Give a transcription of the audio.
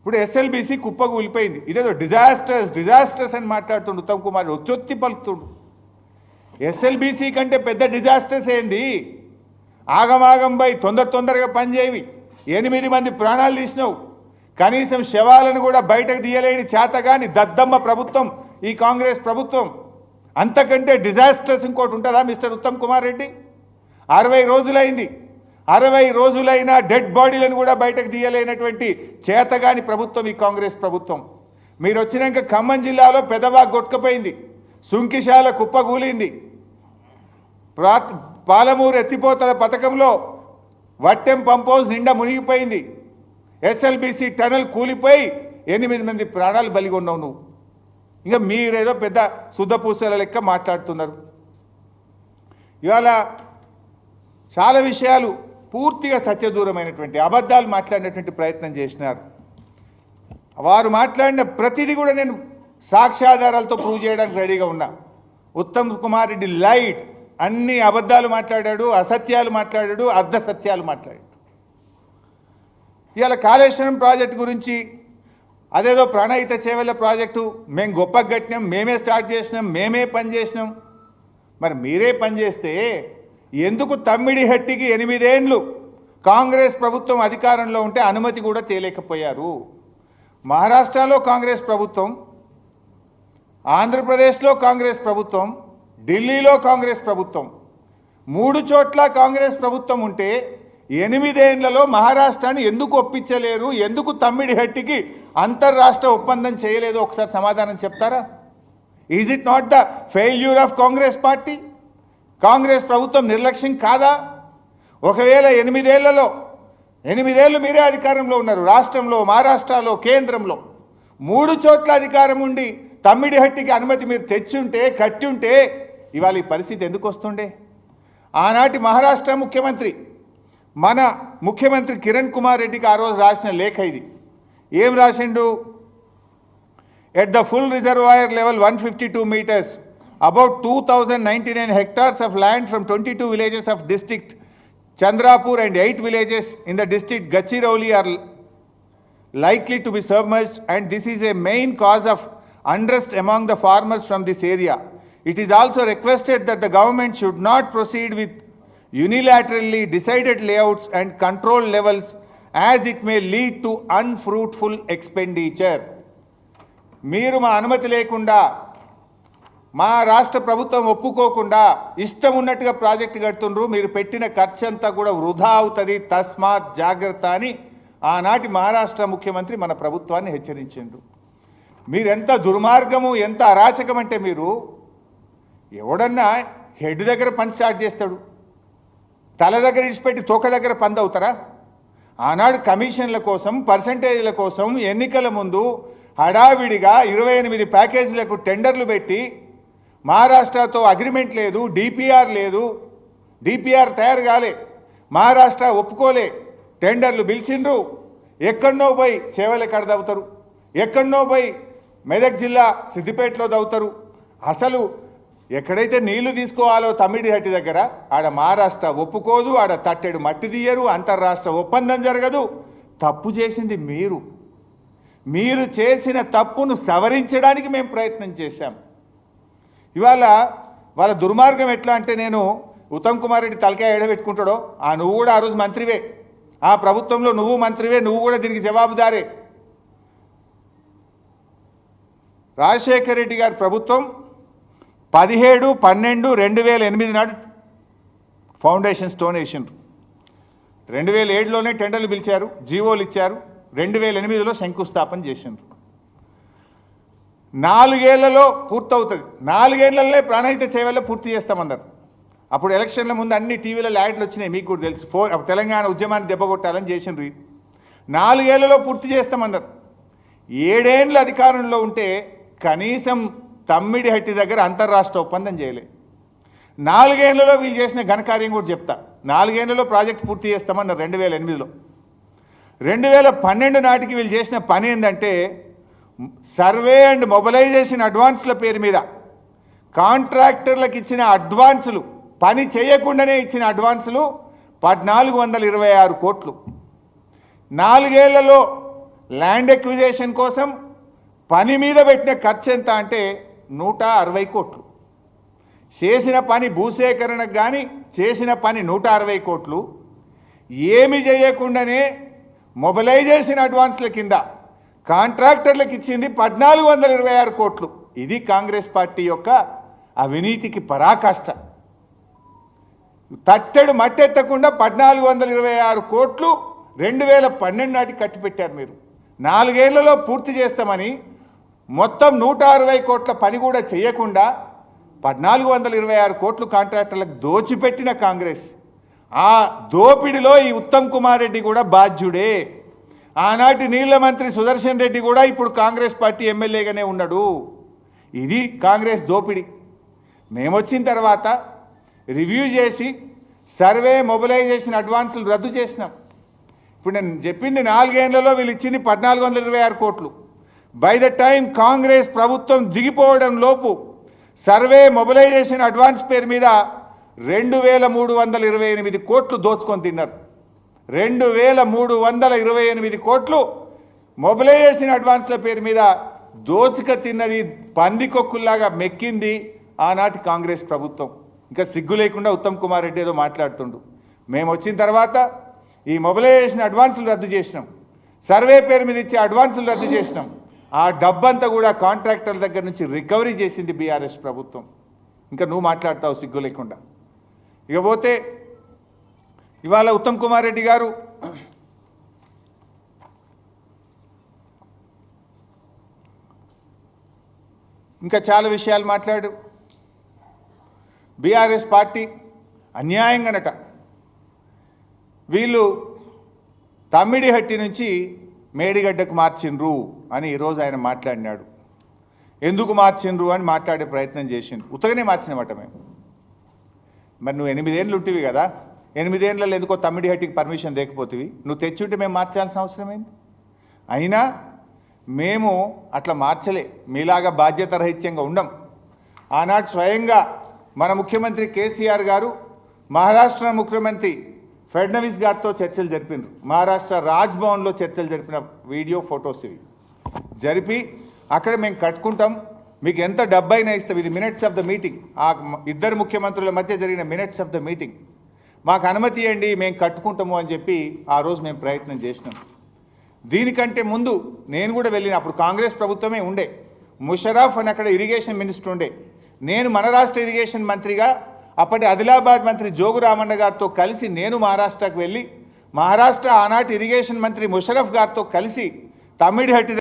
ఇప్పుడు ఎస్ఎల్బీసీ కుప్పకూలిపోయింది. ఇదేదో డిజాస్టర్స్ అని మాట్లాడుతుండు ఉత్తమ్ కుమార్, ఒత్తి పలుకుతుండు. ఎస్ఎల్బీసీ కంటే పెద్ద డిజాస్టర్స్ ఏంది? ఆగమాగం పోయి తొందరగా పనిచేయవి. 8 మంది ప్రాణాలు తీసినావు. కనీసం శవాలను కూడా బయటకు తీయలేని చేతగాని దద్దమ్మ ప్రభుత్వం ఈ కాంగ్రెస్ ప్రభుత్వం. అంతకంటే డిజాస్టర్స్ ఇంకోటి ఉంటుందా మిస్టర్ ఉత్తమ్ కుమార్ రెడ్డి? 60 రోజులైంది. 60 రోజులైనా డెడ్ బాడీలను కూడా బయటకు తీయలేనటువంటి చేతగాని ప్రభుత్వం ఈ కాంగ్రెస్ ప్రభుత్వం. మీరు వచ్చినాక ఖమ్మం జిల్లాలో పెదవాగ్ కొట్టుకుపోయింది, సుంకిశాల కుప్పగూలింది, పాలమూరు ఎత్తిపోతల పథకంలో వట్టెం పంపోజ్ నిండా మునిగిపోయింది, ఎస్ఎల్బీసీ టనల్ కూలిపోయి 8 మంది ప్రాణాలు బలిగొన్నావు నువ్వు. ఇంకా మీరేదో పెద్ద శుద్ధపూసల లెక్క మాట్లాడుతున్నారు. ఇవాళ చాలా విషయాలు పూర్తిగా సత్యదూరమైనటువంటి అబద్ధాలు మాట్లాడినటువంటి ప్రయత్నం చేసినారు. వారు మాట్లాడిన ప్రతిదీ కూడా నేను సాక్ష్యాధారాలతో ప్రూవ్ చేయడానికి రెడీగా ఉన్నా. ఉత్తమ్ కుమార్ రెడ్డి లైట్ అన్ని అబద్ధాలు మాట్లాడాడు, అసత్యాలు మాట్లాడాడు, అర్ధసత్యాలు మాట్లాడాడు. ఇవాళ కాళేశ్వరం ప్రాజెక్టు గురించి అదేదో ప్రాణహిత చేవెళ్ళ ప్రాజెక్టు మేము గొప్పగా కట్టినాం, మేమే స్టార్ట్ చేసినాం, మేమే పని చేసినాం. మరి మీరే పని చేస్తే ఎందుకు తమ్మిడిహట్టికి 8 ఏళ్ళు కాంగ్రెస్ ప్రభుత్వం అధికారంలో ఉంటే అనుమతి కూడా తేలేకపోయారు? మహారాష్ట్రలో కాంగ్రెస్ ప్రభుత్వం, ఆంధ్రప్రదేశ్లో కాంగ్రెస్ ప్రభుత్వం, ఢిల్లీలో కాంగ్రెస్ ప్రభుత్వం, 3 చోట్ల కాంగ్రెస్ ప్రభుత్వం ఉంటే 8 ఏళ్లలో మహారాష్ట్రాన్ని ఎందుకు ఒప్పించలేరు? ఎందుకు తమ్మిడిహట్టికి అంతర్రాష్ట్ర ఒప్పందం చేయలేదో ఒకసారి సమాధానం చెప్తారా? Is it not the failure of Congress party? Congress ప్రభుత్వం నిర్లక్ష్యం కాదా? ఒకవేళ 8 ఏళ్లలో 8 ఏళ్ళు మీరే అధికారంలో ఉన్నారు, రాష్ట్రంలో, మహారాష్ట్రలో, కేంద్రంలో 3 చోట్ల అధికారం ఉండి తమ్మిడిహట్టికి అనుమతి మీరు తెచ్చుంటే, కట్టి ఉంటే ఇవాళ ఈ పరిస్థితి ఎందుకు వస్తుండే? ఆనాటి మహారాష్ట్ర ముఖ్యమంత్రి మన ముఖ్యమంత్రి కిరణ్ కుమార్ రెడ్డికి ఆ రోజు రాసిన లేఖ ఇది. ఏం రాసిండు? At the full reservoir level 152 meters, about 2099 hectares of land from 22 villages of district Chandrapur and 8 villages in the district Gadchiroli are likely to be submerged, and this is a main cause of unrest among the farmers from this area. It is also requested that the government should not proceed with unilaterally decided layouts and control levels, as it may lead to unfruitful expenditure. మీరు మా అనుమతి లేకుండా, మా రాష్ట్ర ప్రభుత్వం ఒప్పుకోకుండా ఇష్టం ఉన్నట్టుగా ప్రాజెక్టు కడుతుండ్రు, మీరు పెట్టిన ఖర్చు అంతా కూడా వృధా అవుతుంది, తస్మాత్ జాగ్రత్త అని ఆనాటి మహారాష్ట్ర ముఖ్యమంత్రి మన ప్రభుత్వాన్ని హెచ్చరించిండ్రు. మీరెంత దుర్మార్గము, ఎంత అరాచకం అంటే, మీరు ఎవడన్నా హెడ్ దగ్గర పని స్టార్ట్ చేస్తాడు, తల దగ్గర ఇచ్చిపెట్టి తోక దగ్గర పంది అవుతారా? ఆనాడు కమిషన్ల కోసం, పర్సంటేజ్ల కోసం ఎన్నికల ముందు హడావిడిగా 28 ప్యాకేజీలకు టెండర్లు పెట్టి, మహారాష్ట్రతో అగ్రిమెంట్ లేదు, డిపిఆర్ లేదు, డిపిఆర్ తయారు కాలే, మహారాష్ట్ర ఒప్పుకోలే, టెండర్లు పిలిచిండ్రు. ఎక్కడనో పోయి చేవల కాడ దవుతారు, ఎక్కడనో పోయి మెదక్ జిల్లా సిద్దిపేటలో దవుతారు. అసలు ఎక్కడైతే నీళ్లు తీసుకోవాలో తమ్మిడిహట్టి దగ్గర ఆడ మహారాష్ట్ర ఒప్పుకోదు, ఆడ తట్టెడు మట్టి తీయరు, అంతర్రాష్ట్ర ఒప్పందం జరగదు. తప్పు చేసింది మీరు. మీరు చేసిన తప్పును సవరించడానికి మేము ప్రయత్నం చేశాం. ఇవాళ వాళ్ళ దుర్మార్గం ఎట్లా అంటే, నేను ఉత్తమ్ కుమార్ రెడ్డి తలకాయ ఎడబెట్టుకుంటాడో, నువ్వు కూడా ఆ రోజు మంత్రివే, ఆ ప్రభుత్వంలో నువ్వు మంత్రివే, నువ్వు కూడా దీనికి జవాబుదారే. రాజశేఖర రెడ్డి గారి ప్రభుత్వం 17/12/2008 నాడు ఫౌండేషన్ స్టోన్ వేసిండ్రు. 2007లోనే టెండర్లు పిలిచారు, జీవోలు ఇచ్చారు, 2008లో శంకుస్థాపన చేసిండ్రు. 4 ఏళ్లలో పూర్తవుతుంది. 4 ఏళ్లలోనే ప్రాణహిత చేవెళ్ళ పూర్తి చేస్తామన్నారు. అప్పుడు ఎలక్షన్ల ముందు అన్ని టీవీలలో యాడ్లు వచ్చినాయి, మీకు కూడా తెలుసు. తెలంగాణ ఉద్యమాన్ని దెబ్బకొట్టాలని చేసిండ్రు. 4 ఏళ్లలో పూర్తి చేస్తామన్నారు. 7 ఏళ్ళు అధికారంలో ఉంటే కనీసం తమ్మిడిహట్టి దగ్గర అంతర్రాష్ట్ర ఒప్పందం చేయలే. 4 ఏళ్లలో వీళ్ళు చేసిన ఘనకార్యం కూడా చెప్తా. 4 ఏళ్లలో ప్రాజెక్ట్ పూర్తి చేస్తామన్నారు 2008లో. 2012 నాటికి వీళ్ళు చేసిన పని ఏంటంటే, సర్వే అండ్ మొబిలైజేషన్ అడ్వాన్స్ల పేరు మీద కాంట్రాక్టర్లకు ఇచ్చిన అడ్వాన్సులు, పని చేయకుండానే ఇచ్చిన అడ్వాన్సులు 1426 కోట్లు. 4 ఏళ్లలో ల్యాండ్ ఎక్విజేషన్ కోసం పని మీద పెట్టిన ఖర్చు ఎంత అంటే 160 కోట్లు. చేసిన పని భూసేకరణకు కానీ చేసిన పని 160 కోట్లు. ఏమి చేయకుండానే మొబిలైజేషన్ అడ్వాన్స్ల కింద కాంట్రాక్టర్లకు ఇచ్చింది 1426 కోట్లు. ఇది కాంగ్రెస్ పార్టీ యొక్క అవినీతికి పరాకాష్ట. తట్టెడు మట్టెత్తకుండా 1426 కోట్లు 2012 నాటికి కట్టిపెట్టారు. మీరు 4 ఏళ్లలో పూర్తి చేస్తామని మొత్తం 160 కోట్ల పని కూడా చేయకుండా 1426 కోట్లు కాంట్రాక్టర్లకు దోచిపెట్టిన కాంగ్రెస్. ఆ దోపిడిలో ఈ ఉత్తమ్ కుమార్ రెడ్డి కూడా బాధ్యుడే. ఆనాటి నీళ్ల మంత్రి సుదర్శన్ రెడ్డి కూడా ఇప్పుడు కాంగ్రెస్ పార్టీ ఎమ్మెల్యేగానే ఉన్నాడు. ఇది కాంగ్రెస్ దోపిడి. మేమొచ్చిన తర్వాత రివ్యూ చేసి సర్వే మొబిలైజేషన్ అడ్వాన్సులు రద్దు చేసినాం. ఇప్పుడు నేను చెప్పింది 4 ఏళ్లలో వీళ్ళు ఇచ్చింది 1426 కోట్లు. బై ద టైం కాంగ్రెస్ ప్రభుత్వం దిగిపోవడం లోపు సర్వే మొబిలైజేషన్ అడ్వాన్స్ పేరు మీద 2328 కోట్లు దోచుకొని తిన్నారు. 2328 కోట్లు మొబిలైజేషన్ అడ్వాన్స్ల పేరు మీద దోచుక తిన్నది. పందికొక్కుల్లాగా మెక్కింది ఆనాటి కాంగ్రెస్ ప్రభుత్వం. ఇంకా సిగ్గు లేకుండా ఉత్తమ్ కుమార్ రెడ్డి ఏదో మాట్లాడుతుండు. మేము వచ్చిన తర్వాత ఈ మొబిలైజేషన్ అడ్వాన్సులు రద్దు చేసినాం, సర్వే పేరు మీద ఇచ్చే అడ్వాన్సులు రద్దు చేసినాం. ఆ డబ్బంతా కూడా కాంట్రాక్టర్ల దగ్గర నుంచి రికవరీ చేసింది బీఆర్ఎస్ ప్రభుత్వం. ఇంకా నువ్వు మాట్లాడతావు సిగ్గు లేకుండా. ఇకపోతే ఇవాళ ఉత్తమ్ కుమార్ రెడ్డి గారు ఇంకా చాలా విషయాలు మాట్లాడు. బీఆర్ఎస్ పార్టీ అన్యాయంగానట వీళ్ళు తమ్మిడిహట్టి నుంచి మేడిగడ్డకు మార్చిండ్రు అని ఈరోజు ఆయన మాట్లాడినాడు. ఎందుకు మార్చిండ్రు అని మాట్లాడే ప్రయత్నం చేసిండు. ఉత్తగానే మార్చినమాట మేము. మరి నువ్వు 8 ఏళ్ళు ఉంటివి కదా, 8 ఏళ్ళలో ఎందుకో తమ్మిడిహట్టికి పర్మిషన్ లేకపోతేవి, నువ్వు తెచ్చుంటే మేము మార్చాల్సిన అవసరం ఏంది? అయినా మేము అట్లా మార్చలే, మీలాగా బాధ్యత రహిత్యంగా ఉండం. ఆనాడు స్వయంగా మన ముఖ్యమంత్రి కేసీఆర్ గారు మహారాష్ట్ర ముఖ్యమంత్రి ఫడ్నవీస్ గారితో చర్చలు జరిపినారు. మహారాష్ట్ర రాజ్భవన్లో చర్చలు జరిపిన వీడియో ఫొటోస్ ఇవి జరిపి అక్కడ మేము కట్టుకుంటాం, మీకు ఎంత డబ్బైనా ఇస్తాం. ఇది మినిట్స్ ఆఫ్ ద మీటింగ్, ఆ ఇద్దరు ముఖ్యమంత్రుల మధ్య జరిగిన మినిట్స్ ఆఫ్ ద మీటింగ్. మాకు అనుమతి ఇవ్వండి, మేము కట్టుకుంటాము అని చెప్పి ఆ రోజు మేము ప్రయత్నం చేసినాం. దీనికంటే ముందు నేను కూడా వెళ్ళిన, అప్పుడు కాంగ్రెస్ ప్రభుత్వమే ఉండే, ముషరఫ్ అని అక్కడ ఇరిగేషన్ మినిస్టర్ ఉండే. నేను మన రాష్ట్ర ఇరిగేషన్ మంత్రిగా అప్పటి ఆదిలాబాద్ మంత్రి జోగు రామన్న గారితో కలిసి నేను మహారాష్ట్రకు వెళ్ళి మహారాష్ట్ర ఆనాటి ఇరిగేషన్ మంత్రి ముషరఫ్ గారితో కలిసి తమ్మిడిహట్టి